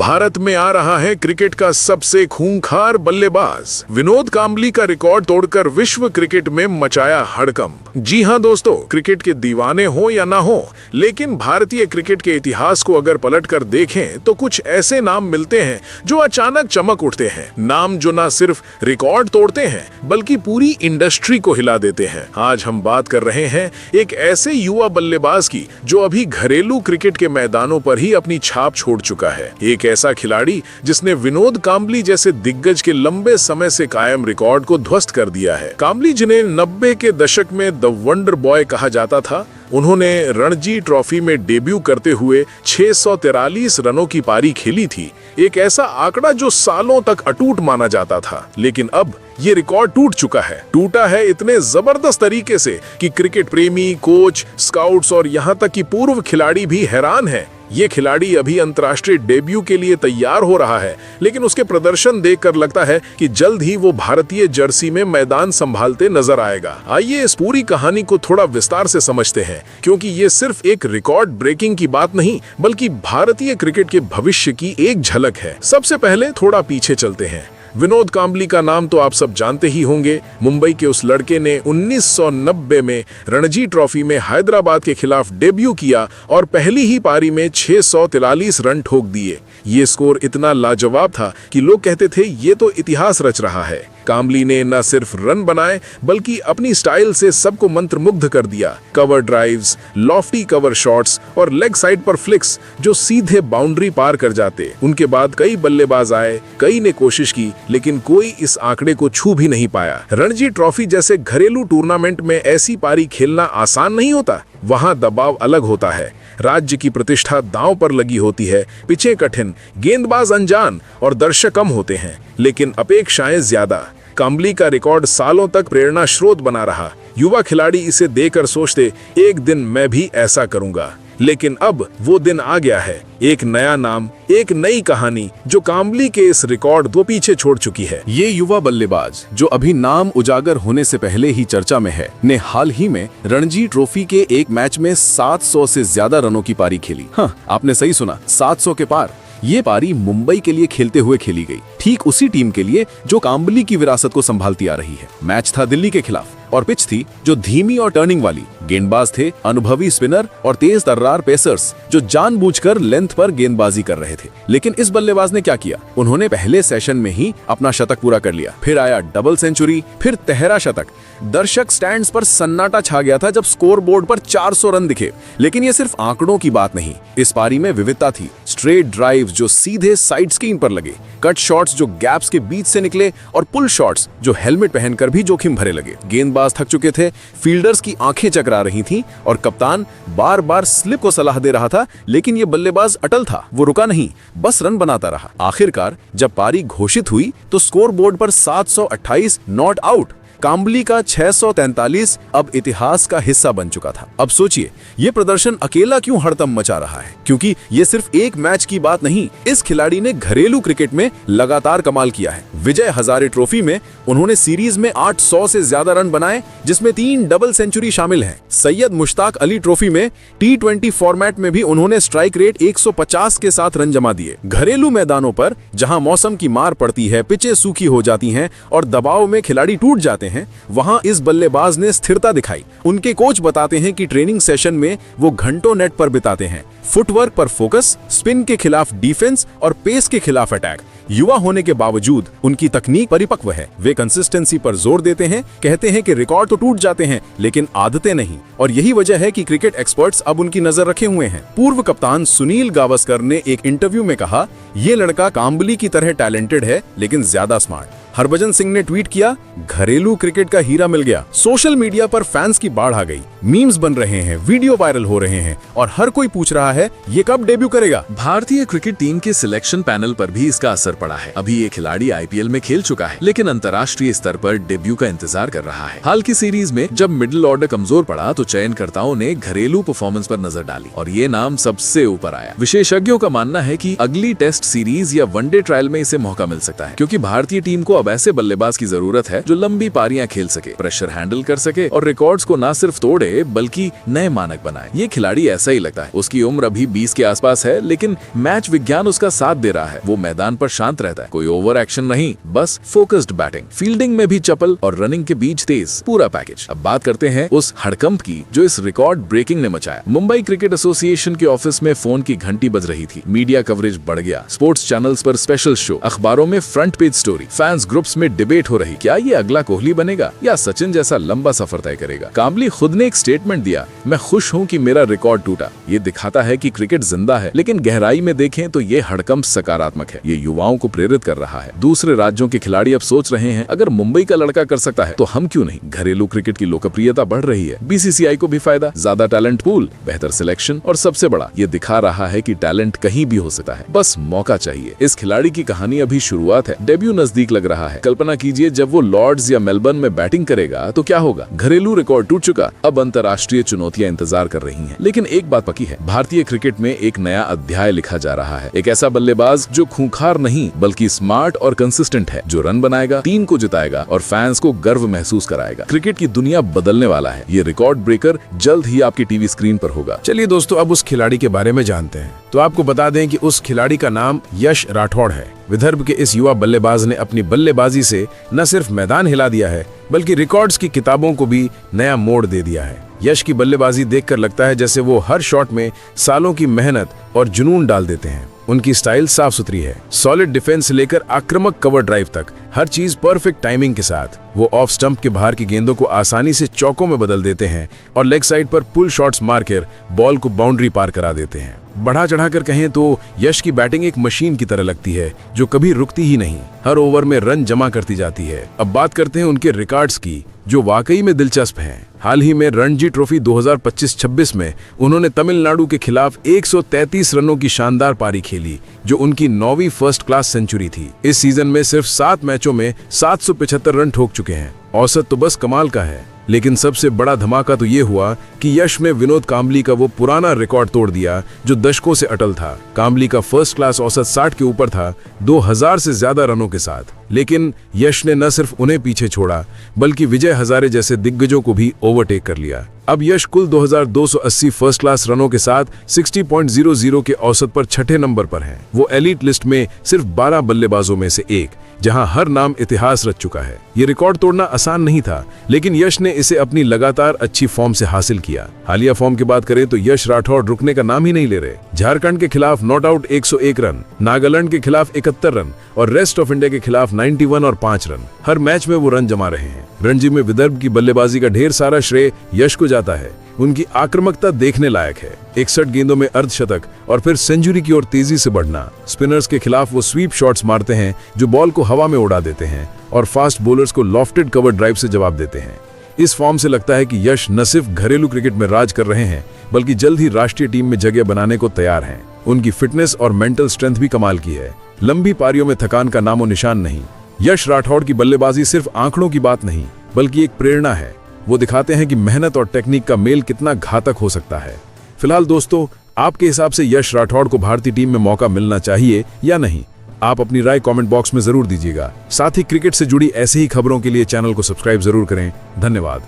भारत में आ रहा है क्रिकेट का सबसे खूंखार बल्लेबाज। विनोद कांबली का रिकॉर्ड तोड़कर विश्व क्रिकेट में मचाया हड़कंप। जी हां दोस्तों, क्रिकेट के दीवाने हो या ना हो, लेकिन भारतीय क्रिकेट के इतिहास को अगर पलटकर देखें तो कुछ ऐसे नाम मिलते हैं जो अचानक चमक उठते हैं। नाम जो ना सिर्फ रिकॉर्ड तोड़ते हैं बल्कि पूरी इंडस्ट्री को हिला देते हैं। आज हम बात कर रहे हैं एक ऐसे युवा बल्लेबाज की जो अभी घरेलू क्रिकेट के मैदानों पर ही अपनी छाप छोड़ चुका है। एक ऐसा खिलाड़ी जिसने विनोद कांबली जैसे दिग्गज के लंबे समय से कायम रिकॉर्ड को ध्वस्त कर दिया है। कांबली, जिन्हें 90 के दशक में द वंडर बॉय कहा जाता था, उन्होंने रणजी ट्रॉफी में डेब्यू करते हुए 643 रनों की पारी खेली थी। एक ऐसा आंकड़ा जो सालों तक अटूट माना जाता था, लेकिन अब ये रिकॉर्ड टूट चुका है। टूटा है इतने जबरदस्त तरीके से कि क्रिकेट प्रेमी, कोच, स्काउट्स और यहाँ तक कि पूर्व खिलाड़ी भी हैरान हैं। ये खिलाड़ी अभी अंतर्राष्ट्रीय डेब्यू के लिए तैयार हो रहा है, लेकिन उसके प्रदर्शन देखकर लगता है कि जल्द ही वो भारतीय जर्सी में मैदान संभालते नजर आएगा। आइए इस पूरी कहानी को थोड़ा विस्तार से समझते हैं, क्योंकि ये सिर्फ एक रिकॉर्ड ब्रेकिंग की बात नहीं बल्कि भारतीय क्रिकेट के भविष्य की एक झलक है। सबसे पहले थोड़ा पीछे चलते हैं। विनोद कांबली का नाम तो आप सब जानते ही होंगे। मुंबई के उस लड़के ने 1990 में रणजी ट्रॉफी में हैदराबाद के खिलाफ डेब्यू किया और पहली ही पारी में 643 रन ठोक दिए। ये स्कोर इतना लाजवाब था कि लोग कहते थे ये तो इतिहास रच रहा है। कांबली ने न सिर्फ रन बनाए बल्कि अपनी स्टाइल से सबको मंत्रमुग्ध कर दिया। Cover drives, Lofty cover shots और लेग साइड पर फ्लिक्स जो सीधे बाउंड्री पार कर जाते। उनके बाद कई बल्लेबाज आए, कई ने कोशिश की, लेकिन कोई इस आंकड़े को छू भी नहीं पाया। रणजी ट्रॉफी जैसे घरेलू टूर्नामेंट में ऐसी पारी खेलना आसान नहीं होता। वहां दबाव अलग होता है, राज्य की प्रतिष्ठा दांव पर लगी होती है, पिचें कठिन, गेंदबाज अनजान और दर्शक कम होते हैं, लेकिन अपेक्षाएं ज्यादा। कांबली का रिकॉर्ड सालों तक प्रेरणा स्रोत बना रहा। युवा खिलाड़ी इसे देखकर सोचते, एक दिन मैं भी ऐसा करूंगा। लेकिन अब वो दिन आ गया है। एक नया नाम, एक नई कहानी जो कांबली के इस रिकॉर्ड को पीछे छोड़ चुकी है। ये युवा बल्लेबाज जो अभी नाम उजागर होने से पहले ही चर्चा में है, ने हाल ही में रणजी ट्रॉफी के एक मैच में 700 से ज्यादा रनों की पारी खेली। हाँ, आपने सही सुना, 700 के पार। ये पारी मुंबई के लिए खेलते हुए खेली गई, ठीक उसी टीम के लिए जो कांबली की विरासत को संभालती आ रही है। मैच था दिल्ली के खिलाफ और पिच थी जो धीमी और टर्निंग वाली। गेंदबाज थे अनुभवी स्पिनर और तेज तर्रार पेसर्स जो जानबूझकर लेंथ पर गेंदबाजी कर रहे थे। लेकिन इस बल्लेबाज ने क्या किया, उन्होंने पहले सेशन में ही अपना शतक पूरा कर लिया। फिर आया डबल सेंचुरी, फिर तिहरा शतक। दर्शक स्टैंड्स पर सन्नाटा छा गया था जब स्कोर बोर्ड पर 400 रन दिखे। लेकिन ये सिर्फ आंकड़ों की बात नहीं, इस पारी में विविधता थी। स्ट्रेट ड्राइव जो सीधे साइड स्क्रीन पर लगे, कट शॉट्स जो गैप्स के बीच से निकले और पुल शॉट्स जो हेलमेट पहनकर भी जोखिम भरे लगे। गेंदबाज थक चुके थे, फील्डर्स की आंखें चकरा रही थीं और कप्तान बार बार स्लिप को सलाह दे रहा था, लेकिन ये बल्लेबाज अटल था। वो रुका नहीं, बस रन बनाता रहा। आखिरकार जब पारी घोषित हुई तो स्कोर बोर्ड पर 728 नॉट आउट। कांबली का 643 अब इतिहास का हिस्सा बन चुका था। अब सोचिए, ये प्रदर्शन अकेला क्यों हड़कंप मचा रहा है, क्योंकि ये सिर्फ एक मैच की बात नहीं। इस खिलाड़ी ने घरेलू क्रिकेट में लगातार कमाल किया है। विजय हजारे ट्रॉफी में उन्होंने सीरीज में 800 से ज्यादा रन बनाए, जिसमें 3 डबल सेंचुरी शामिल हैं। सैयद मुश्ताक अली ट्रॉफी में T20 फॉर्मेट में भी उन्होंने स्ट्राइक रेट 150 के साथ रन जमा दिए। घरेलू मैदानों पर जहां मौसम की मार पड़ती है, पिचें सूखी हो जाती हैं और दबाव में खिलाड़ी टूट जाते हैं, वहां इस बल्लेबाज ने स्थिरता दिखाई। उनके कोच बताते हैं कि ट्रेनिंग सेशन में वो घंटों नेट पर बिताते हैं। फुटवर्क पर फोकस, स्पिन के खिलाफ डिफेंस और पेस के खिलाफ अटैक। युवा होने के बावजूद उनकी तकनीक परिपक्व है। वे कंसिस्टेंसी पर जोर देते हैं, कहते हैं कि रिकॉर्ड तो टूट जाते हैं लेकिन आदतें नहीं। और यही वजह है कि क्रिकेट एक्सपर्ट्स अब उनकी नजर रखे हुए हैं। पूर्व कप्तान सुनील गावस्कर ने एक इंटरव्यू में कहा, ये लड़का कांबली की तरह टैलेंटेड है लेकिन ज्यादा स्मार्ट। हरभजन सिंह ने ट्वीट किया, घरेलू क्रिकेट का हीरा मिल गया। सोशल मीडिया पर फैंस की बाढ़ आ गई, मीम्स बन रहे हैं, वीडियो वायरल हो रहे हैं और हर कोई पूछ रहा है ये कब डेब्यू करेगा। भारतीय क्रिकेट टीम के सिलेक्शन पैनल पर भी इसका असर पड़ा है। अभी ये खिलाड़ी IPL में खेल चुका है, लेकिन अंतर्राष्ट्रीय स्तर पर डेब्यू का इंतजार कर रहा है। हाल की सीरीज में जब मिडिल ऑर्डर कमजोर पड़ा तो चयनकर्ताओं ने घरेलू परफॉर्मेंस पर नजर डाली और ये नाम सबसे ऊपर आया। विशेषज्ञों का मानना है कि अगली टेस्ट सीरीज या वनडे ट्रायल में इसे मौका मिल सकता है, क्योंकि भारतीय टीम को अब ऐसे बल्लेबाज की जरूरत है जो लंबी पारियां खेल सके, प्रेशर हैंडल कर सके और रिकॉर्ड्स को ना सिर्फ तोड़े बल्कि नए मानक बनाए। ये खिलाड़ी ऐसा ही लगता है। उसकी उम्र अभी 20 के आसपास है, लेकिन मैच विज्ञान उसका साथ दे रहा है। वो मैदान पर शांत रहता है, कोई ओवर एक्शन नहीं, बस फोकस्ड बैटिंग, फील्डिंग में भी चपल और रनिंग के बीच तेज, पूरा पैकेज। अब बात करते हैं उस हड़कंप की जो इस रिकॉर्ड ब्रेकिंग ने मचाया। मुंबई क्रिकेट एसोसिएशन के ऑफिस में फोन की घंटी बज रही थी, मीडिया कवरेज बढ़ गया, स्पोर्ट्स चैनल्स पर स्पेशल शो, अखबारों में front page story, fans groups में डिबेट हो रही, क्या ये अगला कोहली बनेगा या सचिन जैसा लंबा सफर तय करेगा। काम्बली खुद ने एक स्टेटमेंट दिया, मैं खुश हूं कि मेरा रिकॉर्ड टूटा। ये दिखाता है कि क्रिकेट जिंदा है, लेकिन गहराई में देखें तो ये हड़कंप सकारात्मक है। ये युवाओं को प्रेरित कर रहा है। दूसरे राज्यों के खिलाड़ी अब सोच रहे हैं, अगर मुंबई का लड़का कर सकता है तो हम क्यों नहीं। घरेलू क्रिकेट की लोकप्रियता बढ़ रही है, बीसीसीआई को भी फायदा, ज्यादा टैलेंट पूल, बेहतर सिलेक्शन और सबसे बड़ा ये दिखा रहा है कि टैलेंट कहीं भी हो सकता है, बस मौका चाहिए। इस खिलाड़ी की कहानी अभी शुरुआत है, डेब्यू नजदीक लग रहा है। कल्पना कीजिए जब वो लॉर्ड्स या मेलबर्न में बैटिंग करेगा तो क्या होगा। घरेलू रिकॉर्ड टूट चुका, अब अंतर्राष्ट्रीय चुनौतियां इंतजार कर रही हैं। लेकिन एक बात पक्की है, भारतीय क्रिकेट में एक नया अध्याय लिखा जा रहा है। एक ऐसा बल्लेबाज जो खूंखार नहीं बल्कि स्मार्ट और कंसिस्टेंट है, जो रन बनाएगा, टीम को जिताएगा और फैंस को गर्व महसूस कराएगा। क्रिकेट की दुनिया बदलने वाला है। ये रिकॉर्ड ब्रेकर जल्द ही आपकी टीवी स्क्रीन पर होगा। चलिए दोस्तों, अब उस खिलाड़ी के बारे में जानते हैं। तो आपको बता दें कि उस खिलाड़ी का नाम यश राठौड़ है। विदर्भ के इस युवा बल्लेबाज ने अपनी बल्लेबाजी से न सिर्फ मैदान हिला दिया है, बल्कि रिकॉर्ड्स की किताबों को भी नया मोड़ दे दिया है। यश की बल्लेबाजी देखकर लगता है जैसे वो हर शॉट में सालों की मेहनत और जुनून डाल देते हैं। उनकी स्टाइल साफ सुथरी है, सॉलिड डिफेंस से लेकर आक्रामक कवर ड्राइव तक, हर चीज परफेक्ट टाइमिंग के साथ। वो ऑफ स्टंप के बाहर की गेंदों को आसानी से चौकों में बदल देते हैं और लेग साइड पर पुल शॉट्स मारकर बॉल को बाउंड्री पार करा देते हैं। बढ़ा चढ़ाकर कहें तो यश की बैटिंग एक मशीन की तरह लगती है जो कभी रुकती ही नहीं, हर ओवर में रन जमा करती जाती है। अब बात करते हैं उनके रिकॉर्ड्स की, जो वाकई में दिलचस्प हैं। हाल ही में रणजी ट्रॉफी 2025-26 में उन्होंने तमिलनाडु के खिलाफ 133 रनों की शानदार पारी खेली, जो उनकी 9वीं फर्स्ट क्लास सेंचुरी थी। इस सीजन में सिर्फ 7 मैचों में 775 रन ठोक चुके हैं। औसत तो बस कमाल का है। लेकिन सबसे बड़ा धमाका तो ये हुआ कि यश ने विनोद काम्बली का वो पुराना रिकॉर्ड तोड़ दिया जो दशकों से अटल था। काम्बली का फर्स्ट क्लास औसत 60 के ऊपर था, 2000 से ज्यादा रनों के साथ। लेकिन यश ने न सिर्फ उन्हें पीछे छोड़ा, बल्कि विजय हजारे जैसे दिग्गजों को भी ओवरटेक कर लिया। अब यश कुल 2280 फर्स्ट क्लास रनों के साथ 60.00 के औसत पर 6ठे नंबर पर हैं। वो एलीट लिस्ट में सिर्फ 12 बल्लेबाजों में से एक, जहां हर नाम इतिहास रच चुका है। ये रिकॉर्ड तोड़ना आसान नहीं था, लेकिन यश ने इसे अपनी लगातार अच्छी फॉर्म से हासिल किया। हालिया फॉर्म की बात करें तो यश राठौड़ रुकने का नाम ही नहीं ले रहे। झारखंड के खिलाफ नॉट आउट 101 रन, नागालैंड के खिलाफ 71 रन और रेस्ट ऑफ इंडिया के खिलाफ 91 और 5 रन। हर मैच में वो रन जमा रहे हैं। रणजी में विदर्भ की बल्लेबाजी का ढेर सारा श्रेय यश को जाता है। उनकी आक्रामकता देखने लायक है। 61 गेंदों में अर्धशतक और फिर सेंचुरी की ओर तेजी से बढ़ना। स्पिनर्स के खिलाफ वो स्वीप शॉट्स मारते हैं जो बॉल को हवा में उड़ा देते हैं और फास्ट बॉलर्स को लॉफ्टेड कवर ड्राइव से जवाब देते हैं। इस फॉर्म से लगता है कि यश न सिर्फ घरेलू क्रिकेट में राज कर रहे हैं, बल्कि जल्द ही राष्ट्रीय टीम में जगह बनाने को तैयार हैं। उनकी फिटनेस और मेंटल स्ट्रेंथ भी कमाल की है। लंबी पारियों में थकान का नामो निशान नहीं। यश राठौड़ की बल्लेबाजी सिर्फ आंकड़ों की बात नहीं, बल्कि एक प्रेरणा है। वो दिखाते हैं कि मेहनत और टेक्निक का मेल कितना घातक हो सकता है। फिलहाल दोस्तों, आपके हिसाब से यश राठौड़ को भारतीय टीम में मौका मिलना चाहिए या नहीं? आप अपनी राय कमेंट बॉक्स में जरूर दीजिएगा। साथ ही क्रिकेट से जुड़ी ऐसे ही खबरों के लिए चैनल को सब्सक्राइब जरूर करें। धन्यवाद।